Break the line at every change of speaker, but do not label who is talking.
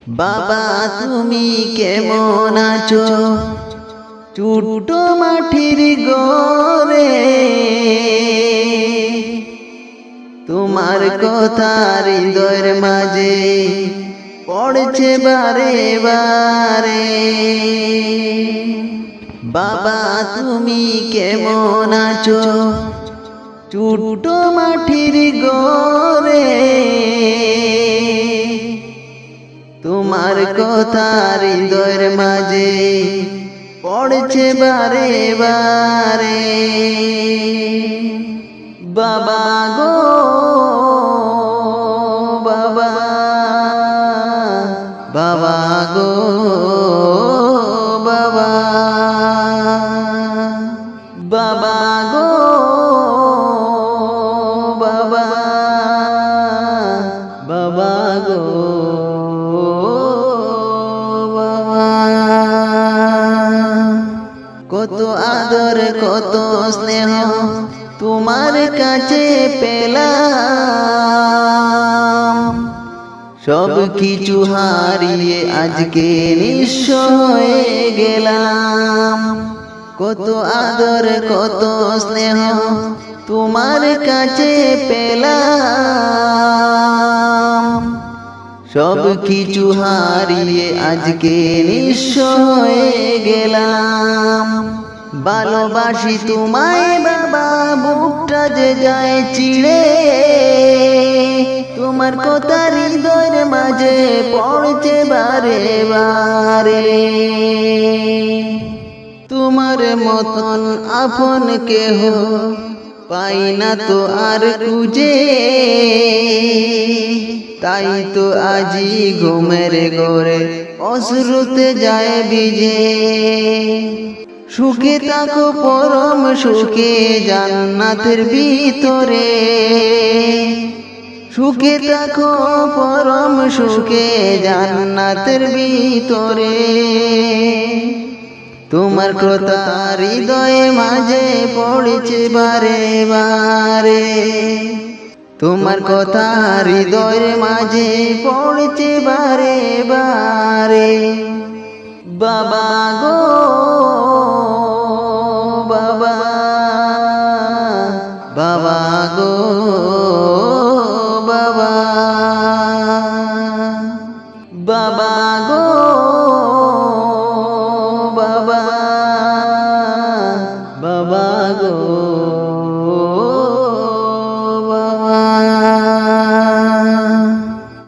বাবা তুমি কেমন আছো? ছোট মাটির ঘরে তোমার কথা হৃদয়ের মাঝে পড়ছে বারে বারে। বাবা তুমি কেমন আছো? ছোট মাটির ঘরে তোমার কথা হৃদয়ের মাঝে পড়ছে বারে বারে। বাবা গো বাবা, বাবা গো বাবা, বাবা গো বাবা, বাবা গো বাবা। কত আদর কত স্নেহ তোমার কাছে পেলাম, সব কিছু হারিয়ে আজকে নিঃস্ব হয়ে গেলাম। কত আদর কত স্নেহ তোমার কাছে পেলাম, সব কিছু হারিয়ে আজকে নিঃস্ব হয়ে গেলাম। ভালোবাসি তোমায় বাবা, বুকটা যে যায় চিড়ে, তোমার কথা হৃদয়ের মাঝে পড়ছে বারে বারে। তোমার মতন আপন কেহ পাই না তো আর খুঁজে, তাই তো আজি ঘুমের ঘরে অশ্রুতে যায় ভিজে। সুখে থাকো পরম সুখে জান্নাতের ভিতরে, সুখে থাকো পরম সুখে জান্নাতের ভিতরে। তোমার কথা হৃদয়ে মাঝে পড়ছে বারে বারে, তোমার কথা হৃদয়ের মাঝে পড়ছে বারে বারে। বাবা গো বাবা, বাবা গো বাবা, বাবা